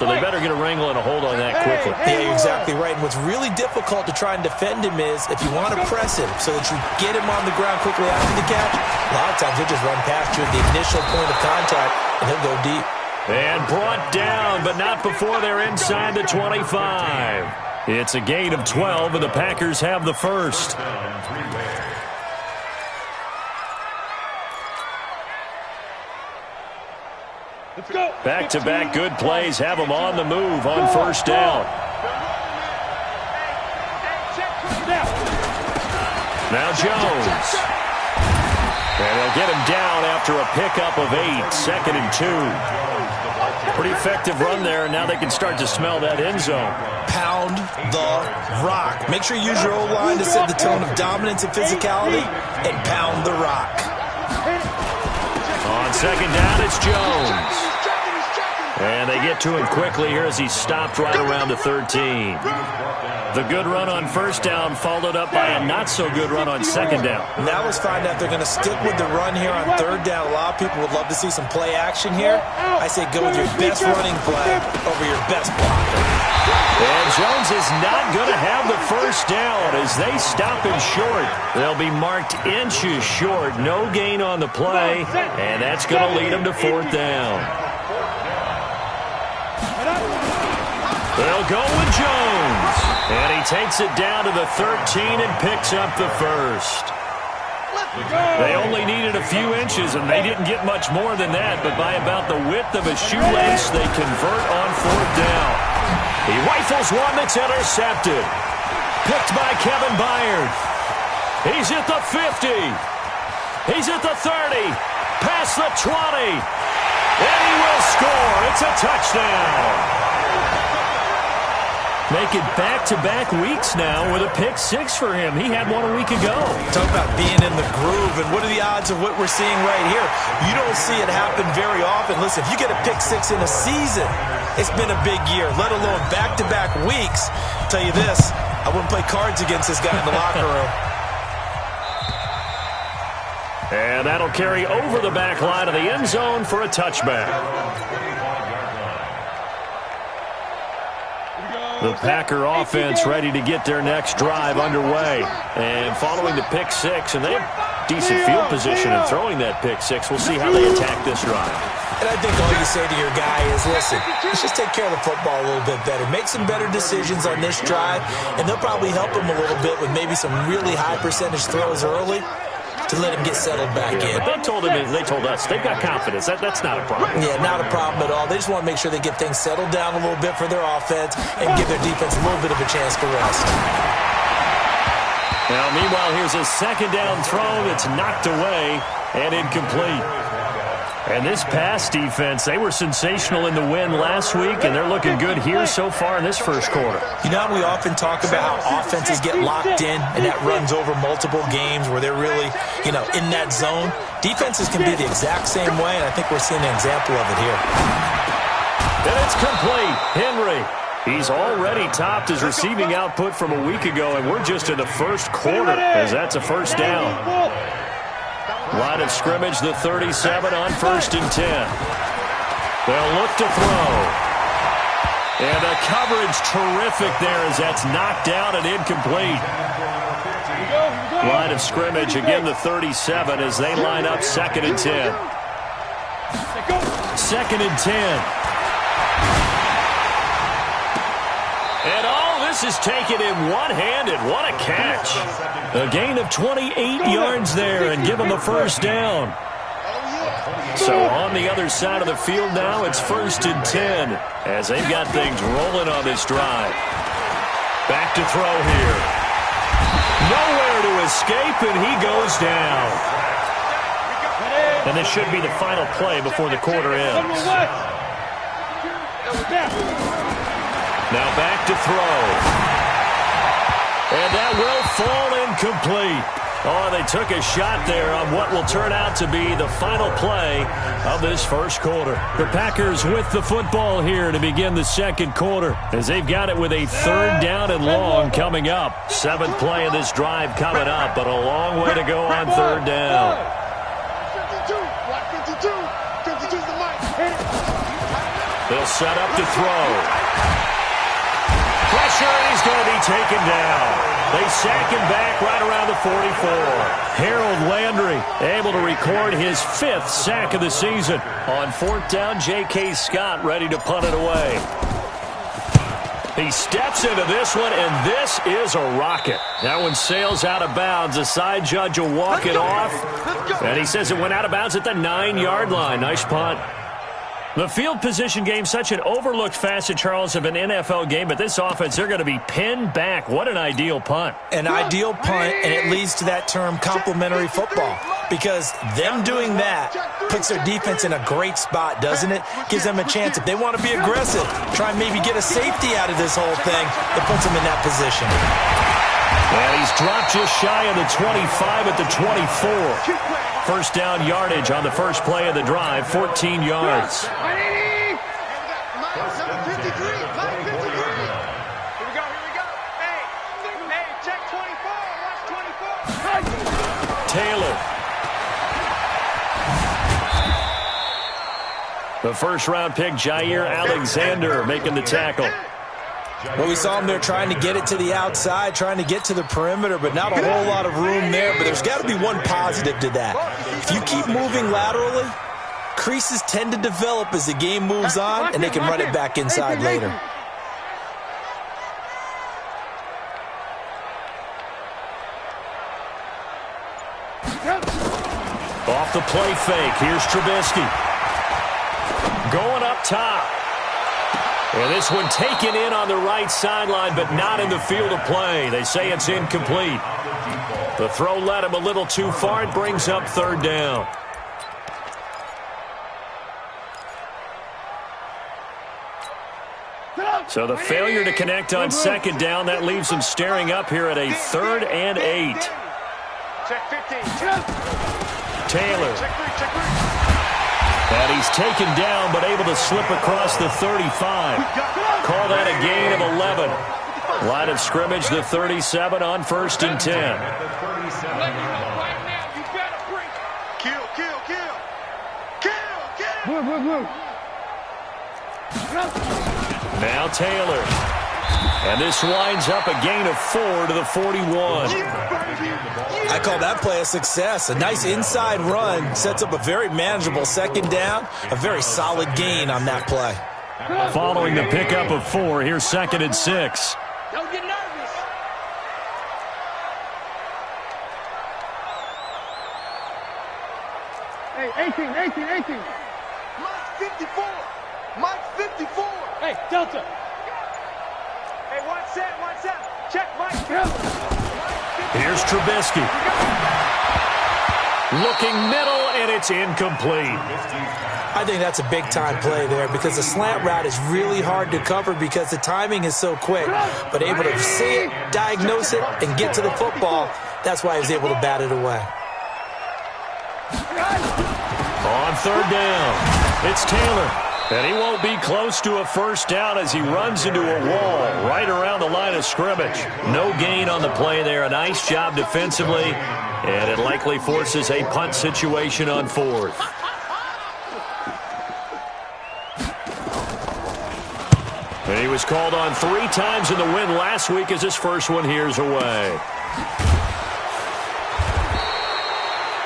So they better get a wrangle and a hold on that quickly. Yeah, you're exactly right. And what's really difficult to try and defend him is if you want to press him so that you get him on the ground quickly after the catch, a lot of times he'll just run past you at the initial point of contact, and he'll go deep. And brought down, but not before they're inside the 25. It's a gain of 12, and the Packers have the first. Back-to-back good plays have them on the move on first down. Now Jones. And they'll get him down after a pickup of 8, 2nd and 2. Pretty effective run there, and now they can start to smell that end zone. Pound the rock. Make sure you use your O-line to set the tone of dominance and physicality, and pound the rock. On second down, it's Jones. And they get to him quickly here as he stopped right around the 13. The good run on first down followed up by a not-so-good run on second down. Now let's find out if they're going to stick with the run here on third down. A lot of people would love to see some play action here. I say go with your best running play over your best blocker. And Jones is not going to have the first down as they stop him short. They'll be marked inches short. No gain on the play, and that's going to lead them to fourth down. They'll go with Jones. And he takes it down to the 13 and picks up the first. They only needed a few inches, and they didn't get much more than that. But by about the width of a shoelace, they convert on fourth down. He rifles one that's intercepted. Picked by Kevin Byard. He's at the 50. He's at the 30. Past the 20. And he will score. It's a touchdown. Make it back-to-back weeks now with a pick-6 for him. He had one a week ago. Talk about being in the groove, and what are the odds of what we're seeing right here? You don't see it happen very often. Listen, if you get a pick-6 in a season, it's been a big year, let alone back-to-back weeks. I'll tell you this, I wouldn't play cards against this guy in the locker room. And that'll carry over the back line of the end zone for a touchback. The Packer offense ready to get their next drive underway. And following the pick-6, and they have decent field position in throwing that pick-6. We'll see how they attack this drive. And I think all you say to your guy is, listen, let's just take care of the football a little bit better. Make some better decisions on this drive, and they'll probably help him a little bit with maybe some really high percentage throws early to let him get settled back in. But they told us, they've got confidence. That's not a problem. Yeah, not a problem at all. They just want to make sure they get things settled down a little bit for their offense and give their defense a little bit of a chance to rest. Now, meanwhile, here's a second down throw that's knocked away and incomplete. And this pass defense, they were sensational in the win last week, and they're looking good here so far in this first quarter. You know, we often talk about how offenses get locked in, and that runs over multiple games where they're really, in that zone. Defenses can be the exact same way, and I think we're seeing an example of it here. And it's complete. Henry. He's already topped his receiving output from a week ago, and we're just in the first quarter as that's a first down. Line of scrimmage, the 37 on 1st and 10. They'll look to throw. And the coverage terrific there as that's knocked down and incomplete. Line of scrimmage, again the 37 as they line up 2nd and 10. 2nd and 10. And all this is taken in one-handed. What a catch. A gain of 28 yards there and give them a first down. So on the other side of the field now, it's 1st and 10 as they've got things rolling on this drive. Back to throw here. Nowhere to escape, and he goes down. And this should be the final play before the quarter ends. Now back to throw. And that will fall incomplete. Oh, they took a shot there on what will turn out to be the final play of this first quarter. The Packers with the football here to begin the second quarter as they've got it with a 3rd down and long coming up. 7th play of this drive coming up, but a long way to go on 3rd down. They'll set up to throw. Pressure, and he's going to be taken down. They sack him back right around the 44. Harold Landry able to record his 5th sack of the season. On 4th down, J.K. Scott ready to punt it away. He steps into this one, and this is a rocket. That one sails out of bounds. The side judge will walk it off. And he says it went out of bounds at the 9-yard line. Nice punt. The field position game, such an overlooked facet, Charles, of an NFL game, but this offense, they're going to be pinned back. What an ideal punt. An ideal punt, and it leads to that term complementary football, because them doing that puts their defense in a great spot, doesn't it? Gives them a chance. If they want to be aggressive, try and maybe get a safety out of this whole thing, it puts them in that position. And he's dropped just shy of the 25 at the 24. First down yardage on the first play of the drive, 14 yards. Taylor. The first-round pick, Jair Alexander, making the tackle. Well, we saw him there trying to get it to the outside, trying to get to the perimeter, but not a whole lot of room there. But there's got to be one positive to that. If you keep moving laterally, creases tend to develop as the game moves on, and they can run it back inside later. Off the play fake, here's Trubisky. Going up top. And this one taken in on the right sideline, but not in the field of play. They say it's incomplete. The throw led him a little too far. It brings up 3rd down. So the failure to connect on 2nd down, that leaves him staring up here at a 3rd and 8. Taylor. And he's taken down, but able to slip across the 35. Call that a gain of 11. Line of scrimmage, the 37 on 1st and 10. Now Taylor. And this winds up a gain of 4 to the 41. I call that play a success. A nice inside run sets up a very manageable 2nd down. A very solid gain on that play. Following the pickup of 4, here's 2nd and 6. Don't get nervous. Hey, 18. Mike's 54. Mike's 54. Hey, Delta. Hey, one set. Check, Mike. Here's Trubisky. Looking middle, and it's incomplete. I think that's a big-time play there because the slant route is really hard to cover because the timing is so quick. But able to see it, diagnose it, and get to the football, that's why he was able to bat it away. On 3rd down, it's Taylor. And he won't be close to a 1st down as he runs into a wall right around the line of scrimmage. No gain on the play there. A nice job defensively, and it likely forces a punt situation on 4th. And he was called on 3 times in the win last week as his first one here's away.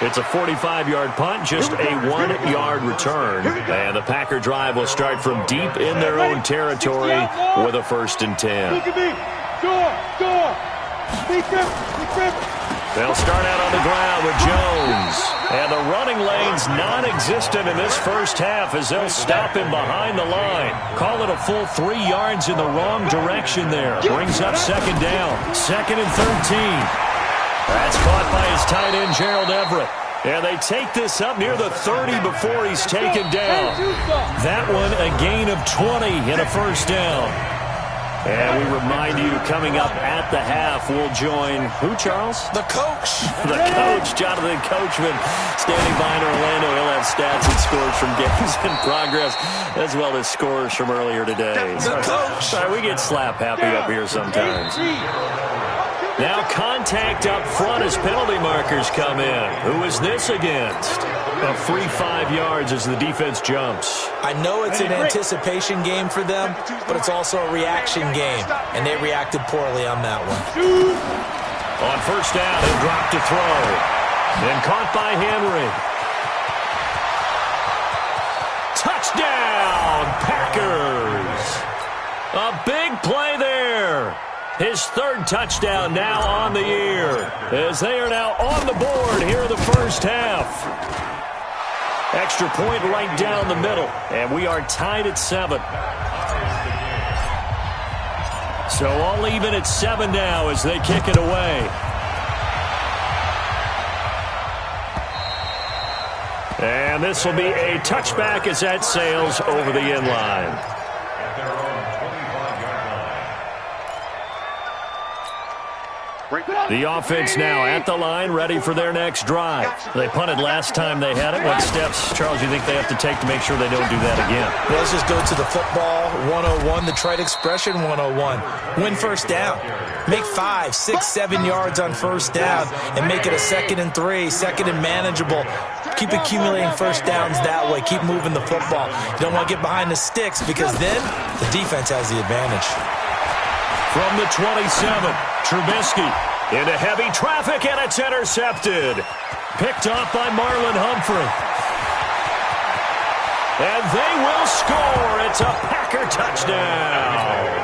It's a 45-yard punt, just a 1-yard return. And the Packer drive will start from deep in their own territory with a 1st and 10. They'll start out on the ground with Jones. And the running lane's non-existent in this first half as they'll stop him behind the line. Call it a full 3 yards in the wrong direction there. Brings up 2nd down. 2nd and 13. That's caught by his tight end, Gerald Everett. And they take this up near the 30 before he's taken down. That one a gain of 20 and a 1st down. And we remind you, coming up at the half, we'll join who, Charles? The coach. The coach, Jonathan Coachman, standing by in Orlando. He'll have stats and scores from games in progress, as well as scores from earlier today. The coach. Sorry, we get slap happy up here sometimes. Now contact up front as penalty markers come in. Who is this against? A free 5 yards as the defense jumps. I know it's an anticipation game for them, but it's also a reaction game, and they reacted poorly on that one. On first down, he'll drop to throw. And caught by Henry. Touchdown, Packers! A big play there. His third touchdown now on the year, as they are now on the board here in the first half. Extra point right down the middle, and we are tied at 7. So all even at 7 now as they kick it away. And this will be a touchback as that sails over the end line. The offense now at the line, ready for their next drive. They punted last time they had it. What steps, Charles, you think they have to take to make sure they don't do that again? Well, let's just go to the football 101, the trite expression 101. Win first down. Make 5, 6, 7 yards on first down and make it a 2nd and 3, 2nd and manageable. Keep accumulating first downs that way. Keep moving the football. You don't want to get behind the sticks because then the defense has the advantage. From the 27, Trubisky into heavy traffic, and it's intercepted. Picked off by Marlon Humphrey. And they will score. It's a Packer touchdown.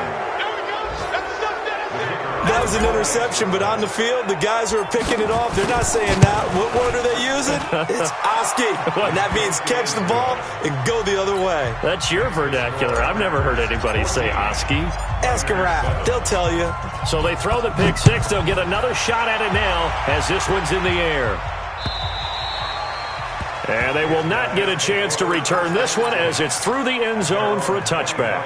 That was an interception, but on the field, the guys who are picking it off, they're not saying that. What word are they using? It's Oski. And that means catch the ball and go the other way. That's your vernacular. I've never heard anybody say Oski. Ask a rap. They'll tell you. So they throw the pick six. They'll get another shot at it now as this one's in the air. And they will not get a chance to return this one as it's through the end zone for a touchback.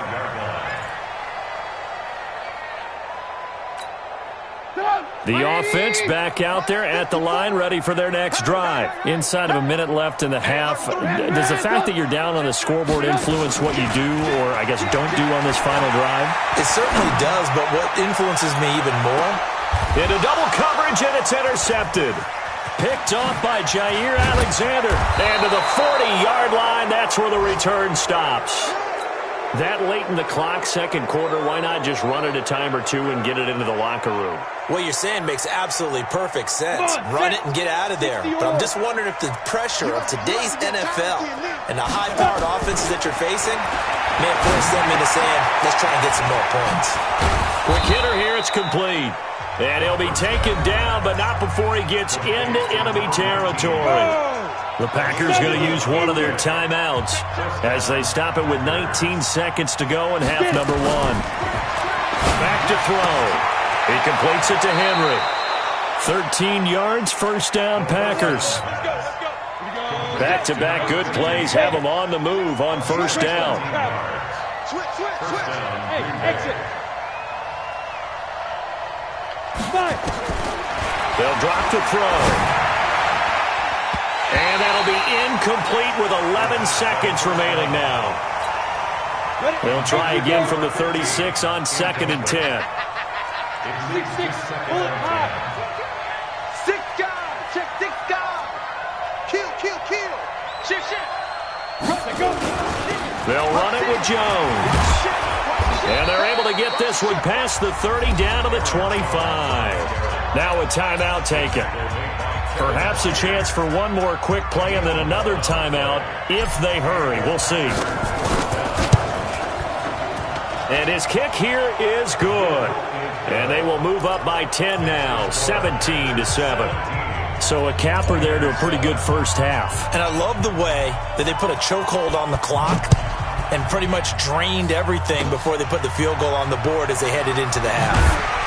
The offense back out there at the line, ready for their next drive. Inside of a minute left in the half, does the fact that you're down on the scoreboard influence what you do or, I guess, don't do on this final drive? It certainly does, but what influences me even more? Into double coverage, and it's intercepted. Picked off by Jair Alexander. And to the 40-yard line, that's where the return stops. That late in the clock, second quarter, why not just run it a time or two and get it into the locker room? What you're saying makes absolutely perfect sense. Run it and get out of there. But I'm just wondering if the pressure of today's NFL and the high-powered offenses that you're facing may have forced them into saying, let's try and get some more points. Quick hitter here, it's complete. And he'll be taken down, but not before he gets into enemy territory. The Packers going to use one of their timeouts as they stop it with 19 seconds to go in half number 1. Back to throw. He completes it to Henry. 13 yards, first down Packers. Back-to-back good plays have them on the move on first down. Switch. Hey, exit. They'll drop to throw. And that'll be incomplete with 11 seconds remaining now. They'll try again from the 36 on 2nd and 10. 6, pull it high. 6 guys, check 6 guys. Kill. Shit. They'll run it with Jones. And they're able to get this one past the 30 down to the 25. Now a timeout taken. Perhaps a chance for one more quick play and then another timeout if they hurry. We'll see. And his kick here is good. And they will move up by 10 now, 17-7. So a capper there to a pretty good first half. And I love the way that they put a chokehold on the clock and pretty much drained everything before they put the field goal on the board as they headed into the half.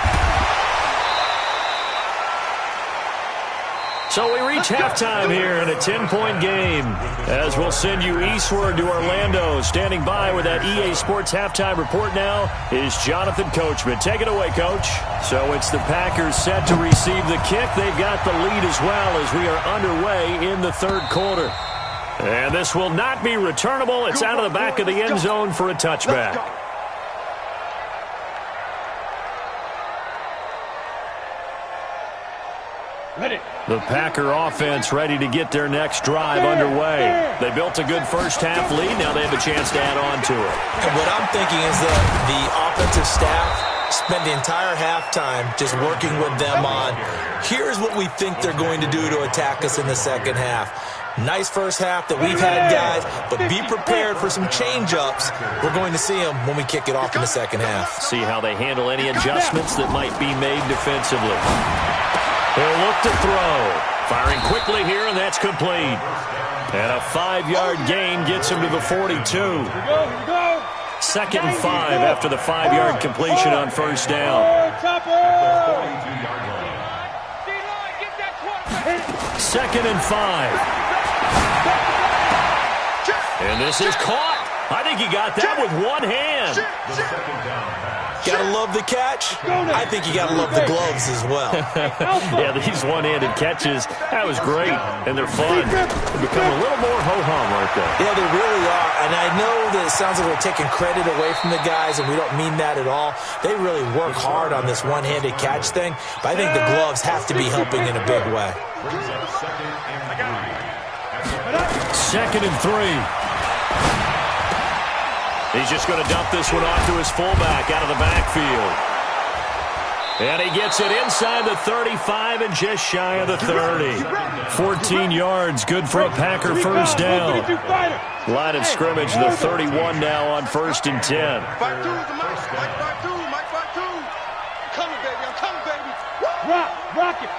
So we reach halftime here in a 10-point game as we'll send you eastward to Orlando. Standing by with that EA Sports halftime report now is Jonathan Coachman. Take it away, Coach. So it's the Packers set to receive the kick. They've got the lead as well as we are underway in the third quarter. And this will not be returnable. It's out of the back of the end zone for a touchback. Ready. The Packer offense ready to get their next drive underway. They built a good first-half lead. Now they have a chance to add on to it. And what I'm thinking is that the offensive staff spend the entire halftime just working with them on, here's what we think they're going to do to attack us in the second half. Nice first half that we've had, guys, but be prepared for some change-ups. We're going to see them when we kick it off in the second half. See how they handle any adjustments that might be made defensively. They'll look to throw. Firing quickly here, and that's complete. And a 5-yard gain gets him to the 42. Second and 5 after the 5-yard completion on first down. Second and 5. And this is caught. I think he got that with one hand. Gotta love the catch. I think you gotta love the gloves as well. Yeah, these one-handed catches, that was great, and they're fun. They become a little more ho-hum, aren't they? Yeah, they really are, and I know that it sounds like we're taking credit away from the guys, and we don't mean that at all. They really work hard on this one-handed catch thing, but I think the gloves have to be helping in a big way. Second and 3. He's just going to dump this one off to his fullback out of the backfield. And he gets it inside the 35 and just shy of the 30. 14 yards, good for a Packer first down. Line of scrimmage, the 31 now on 1st and 10. Rock it.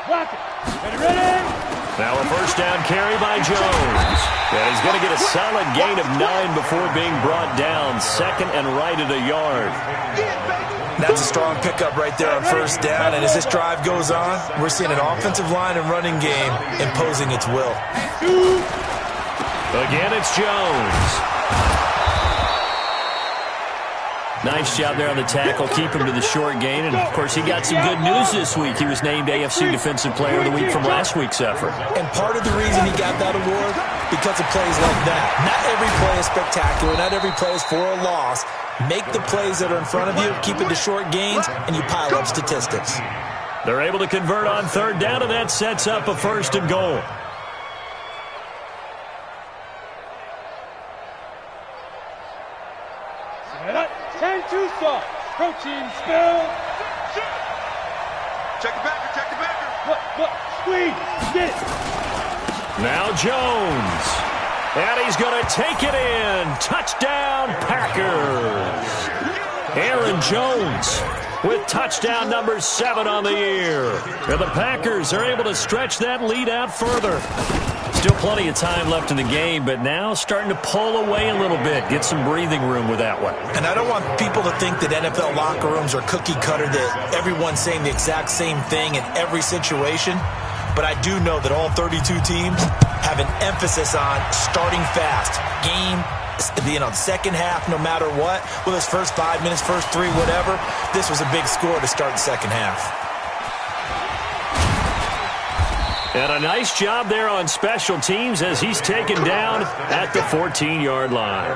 Ready? Now a first down carry by Jones. And he's going to get a solid gain of 9 before being brought down. Second and right at a yard. That's a strong pickup right there on first down. And as this drive goes on, we're seeing an offensive line and running game imposing its will. Again, it's Jones. Nice job there on the tackle. Keep him to the short gain. And, of course, he got some good news this week. He was named AFC Defensive Player of the Week from last week's effort. And part of the reason he got that award, because of plays like that. Not every play is spectacular. Not every play is for a loss. Make the plays that are in front of you, keep it to short gains, and you pile up statistics. They're able to convert on third down, and that sets up a 1st and goal. Protein spill. Check the backer. Look, squeeze. Get it. Now Jones. And he's going to take it in. Touchdown, Packers. Aaron Jones with touchdown number 7 on the year. And the Packers are able to stretch that lead out further. Still plenty of time left in the game, but now starting to pull away a little bit. Get some breathing room with that one. And I don't want people to think that NFL locker rooms are cookie cutter, that everyone's saying the exact same thing in every situation. But I do know that all 32 teams have an emphasis on starting fast. Game, the second half, no matter what. Whether it's first 5 minutes, first 3, whatever. This was a big score to start the second half. And a nice job there on special teams as he's taken down at the 14-yard line.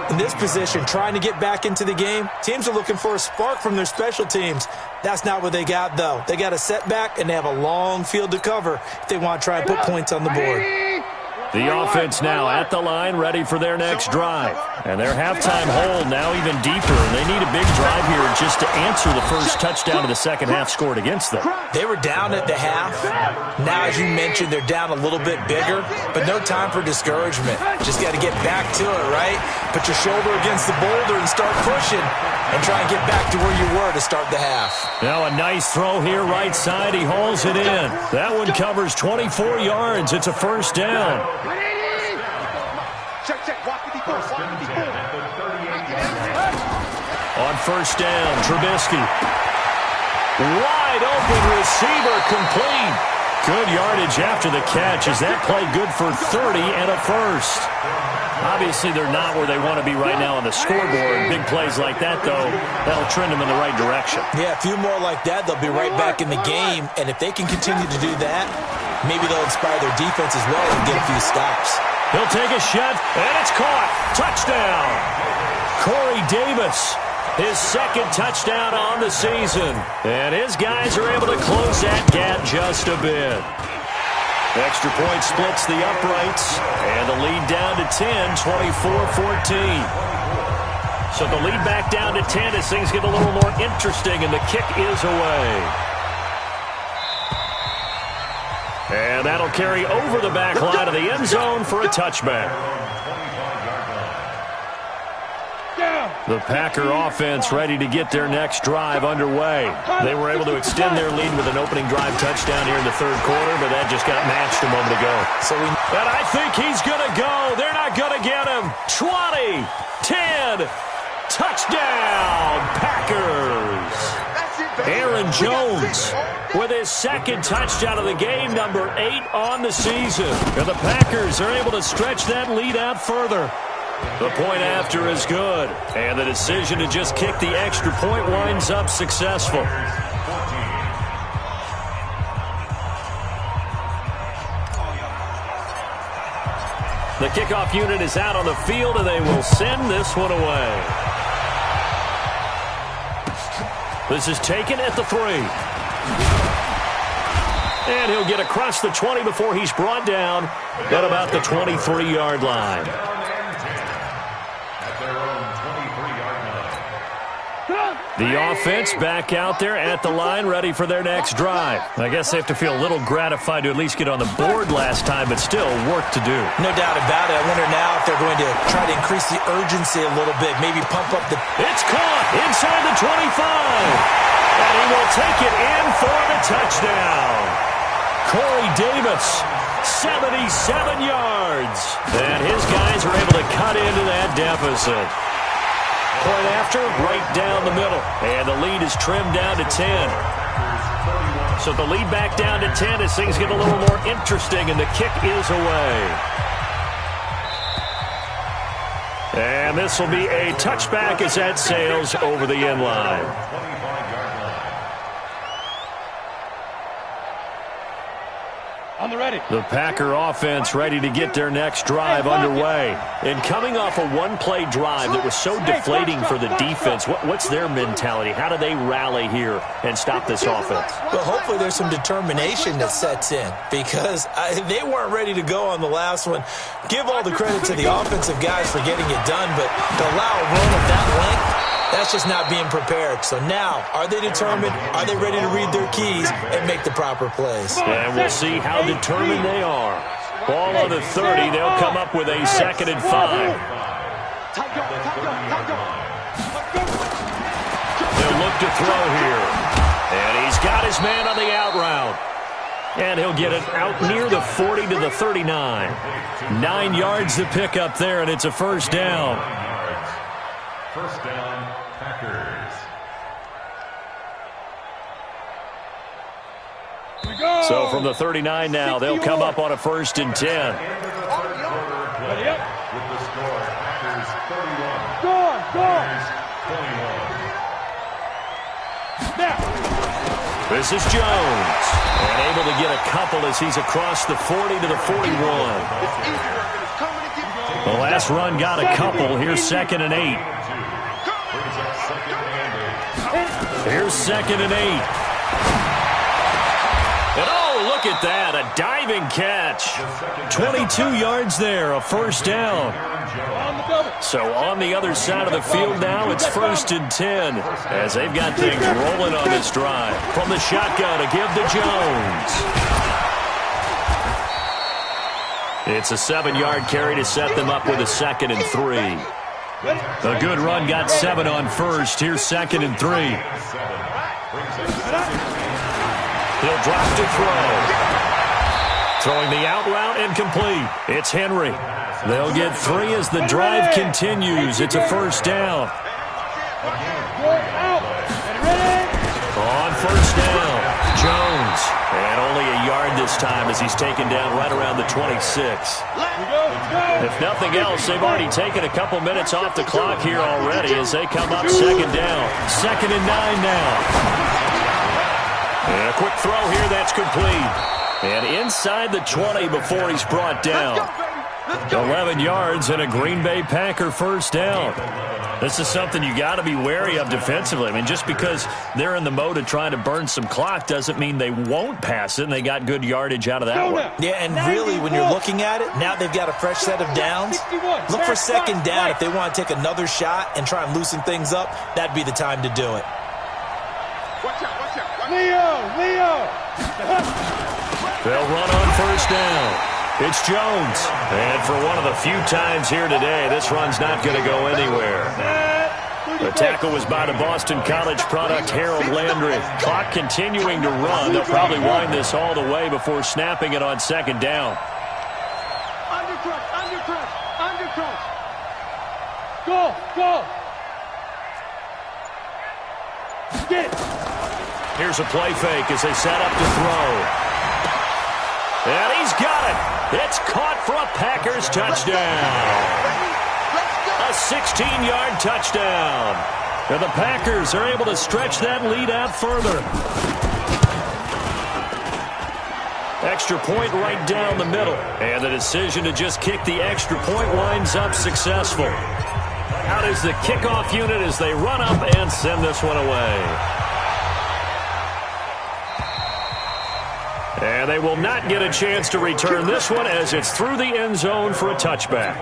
In this position, trying to get back into the game, teams are looking for a spark from their special teams. That's not what they got, though. They got a setback, and they have a long field to cover if they want to try and put points on the board. The offense now at the line, ready for their next drive. And their halftime hold now even deeper. And they need a big drive here just to answer the first touchdown of the second half scored against them. They were down at the half. Now, as you mentioned, they're down a little bit bigger, but no time for discouragement. Just got to get back to it, right? Put your shoulder against the boulder and start pushing and try and get back to where you were to start the half. Now a nice throw here right side. He hauls it in. That one covers 24 yards. It's a first down. On first down, Trubisky. Wide open receiver, complete. Good yardage after the catch. Is that play good for 30 and a first? Obviously, they're not where they want to be right now on the scoreboard. Big plays like that, though, that'll trend them in the right direction. Yeah, a few more like that, they'll be right back in the game. And if they can continue to do that, maybe they'll inspire their defense as well and get a few stops. He'll take a shot, and it's caught. Touchdown. Corey Davis, his second touchdown on the season. And his guys are able to close that gap just a bit. Extra point splits the uprights, and the lead down to 10, 24-14. So the lead back down to 10 as things get a little more interesting, and the kick is away. And that'll carry over the back line of the end zone for a touchback. The Packer offense ready to get their next drive underway. They were able to extend their lead with an opening drive touchdown here in the third quarter, but that just got matched a moment ago. And I think he's going to go. They're not going to get him. 20, 10, touchdown, Packers. Aaron Jones with his second touchdown of the game, number 8 on the season. And the Packers are able to stretch that lead out further. The point after is good, and the decision to just kick the extra point winds up successful. The kickoff unit is out on the field, and they will send this one away. This is taken at the 3. And he'll get across the 20 before he's brought down at about the 23-yard line. The offense back out there at the line, ready for their next drive. I guess they have to feel a little gratified to at least get on the board last time, but still work to do. No doubt about it. I wonder now if they're going to try to increase the urgency a little bit, maybe pump up the... It's caught inside the 25. And he will take it in for the touchdown. Corey Davis, 77 yards. And his guys are able to cut into that deficit. Point after, right down the middle. And the lead is trimmed down to 10. So the lead back down to 10 as things get a little more interesting, and the kick is away. And this will be a touchback as that sails over the end line. On the ready. The Packer offense ready to get their next drive underway. And coming off a one-play drive that was so deflating for the defense, what's their mentality? How do they rally here and stop this offense? Well, hopefully there's some determination that sets in, because they weren't ready to go on the last one. Give all the credit to the offensive guys for getting it done, but to allow a run of that length, that's just not being prepared. So now, are they determined? Are they ready to read their keys and make the proper plays? And we'll see how determined they are. Ball on the 30. They'll come up with a 2nd and 5. They'll look to throw here. And he's got his man on the out route. And he'll get it out near the 40 to the 39. 9 yards to pick up there, and it's a first down. First down, Packers. So from the 39 now, they'll come up on a 1st and 10. Ready up. With the score, Packers 31. Score. Packers 21. Now. This is Jones. And able to get a couple as he's across the 40 to the 41. The last run got a couple. Here's 2nd and 8. Here's 2nd and 8. And oh, look at that, a diving catch. 22 yards there, a first down. So on the other side of the field now, it's 1st and 10 as they've got things rolling on this drive. From the shotgun to give to Jones. It's a 7-yard carry to set them up with a 2nd and 3. A good run got 7 on 1st. Here's 2nd and 3. He'll drop to throw. Throwing the out route incomplete. It's Henry. They'll get 3 as the drive continues. It's a first down. On first down, Jones. And only a yard this time as he's taken down right around the 26. If nothing else, they've already taken a couple minutes off the clock here already as they come up 2nd down. 2nd and 9 now. And a quick throw here, that's complete. And inside the 20 before he's brought down. 11 yards and a Green Bay Packer first down. This is something you got to be wary of defensively. I mean, just because they're in the mode of trying to burn some clock doesn't mean they won't pass it, and they got good yardage out of that one. Yeah, and really, when you're looking at it, now they've got a fresh set of downs. Look for second down. If they want to take another shot and try and loosen things up, that'd be the time to do it. Watch out. Leo. They'll run on first down. It's Jones. And for one of the few times here today, this run's not going to go anywhere. The tackle was by the Boston College product, Harold Landry. Clock continuing to run. They'll probably wind this all the way before snapping it on second down. Under crunch. Go. Get it. Here's a play fake as they set up to throw. And he's got it. It's caught for a Packers touchdown. A 16-yard touchdown. And the Packers are able to stretch that lead out further. Extra point right down the middle. And the decision to just kick the extra point winds up successful. Out is the kickoff unit as they run up and send this one away. And they will not get a chance to return this one as it's through the end zone for a touchback.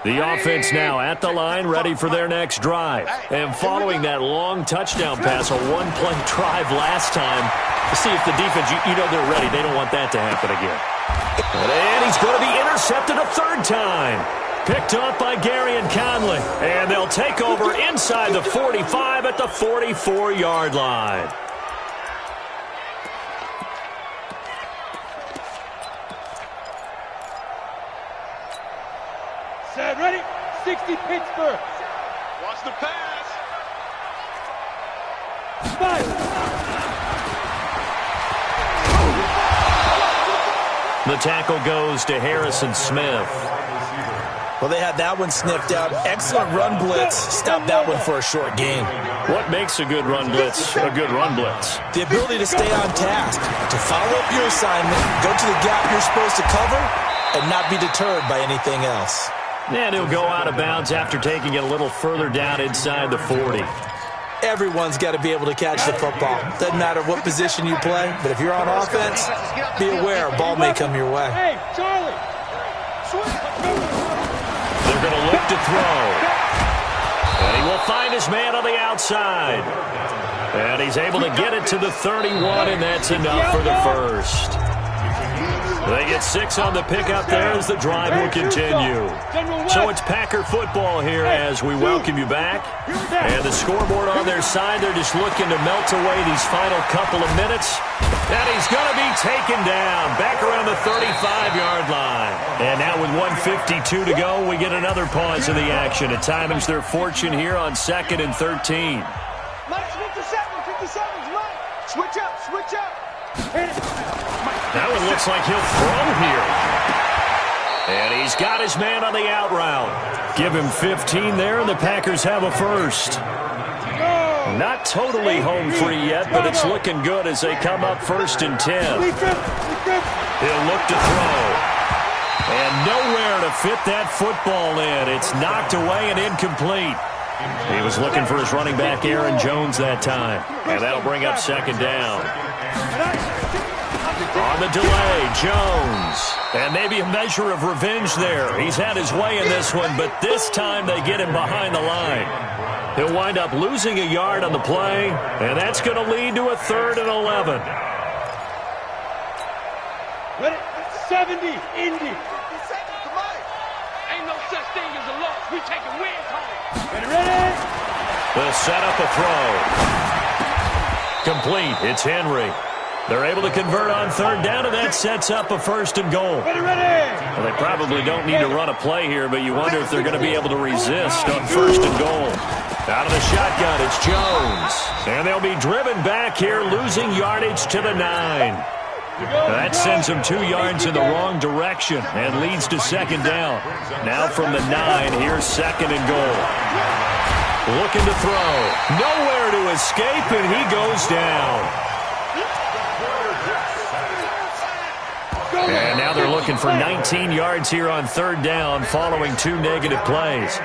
The offense now at the line, ready for their next drive. And following that long touchdown pass, a one-play drive last time, to see if the defense, you know they're ready. They don't want that to happen again. And he's going to be intercepted a third time. Picked up by Gary and Conley. And they'll take over inside the 45 at the 44-yard line. Set, ready? 60 Pittsburgh. Watch the pass. 5. The tackle goes to Harrison Smith. Well, they had that one sniffed out. Excellent run blitz. Stop that one for a short gain. What makes a good run blitz a good run blitz? The ability to stay on task, to follow up your assignment, go to the gap you're supposed to cover, and not be deterred by anything else. And he'll go out of bounds after taking it a little further down inside the 40. Everyone's got to be able to catch the football. Doesn't matter what position you play, but if you're on offense, be aware a ball may come your way. Hey, Charlie. They're going to look to throw. And he will find his man on the outside. And he's able to get it to the 31, and that's enough for the first. They get 6 on the pickup there as the drive will continue. So it's Packer football here as we welcome you back. And the scoreboard on their side, they're just looking to melt away these final couple of minutes. And he's going to be taken down back around the 35-yard line. And now with 1:52 to go, we get another pause in the action. At times their fortune here on 2nd and 13. Mike, 57, Mike. Switch up. That one looks like he'll throw here. And he's got his man on the out route. Give him 15 there, and the Packers have a first. Not totally home free yet, but it's looking good as they come up 1st and 10. He'll look to throw. And nowhere to fit that football in. It's knocked away and incomplete. He was looking for his running back, Aaron Jones, that time. And that'll bring up 2nd down. On the delay, Jones. And maybe a measure of revenge there. He's had his way in this one, but this time they get him behind the line. He'll wind up losing a yard on the play, and that's going to lead to a 3rd and 11. Ready? 70, Indy. 57, come on. Ain't no such thing as a loss. We taking wins home. Ready? They'll set up a throw. Complete. It's Henry. They're able to convert on 3rd down, and that sets up a 1st and goal. Ready. Well, they probably don't need to run a play here, but you wonder if they're going to be able to resist on 1st and goal. Out of the shotgun, it's Jones. And they'll be driven back here, losing yardage to the 9. That sends them 2 yards in the wrong direction and leads to 2nd down. Now from the 9, here's 2nd and goal. Looking to throw. Nowhere to escape, and he goes down. And now they're looking for 19 yards here on third down following 2 negative plays.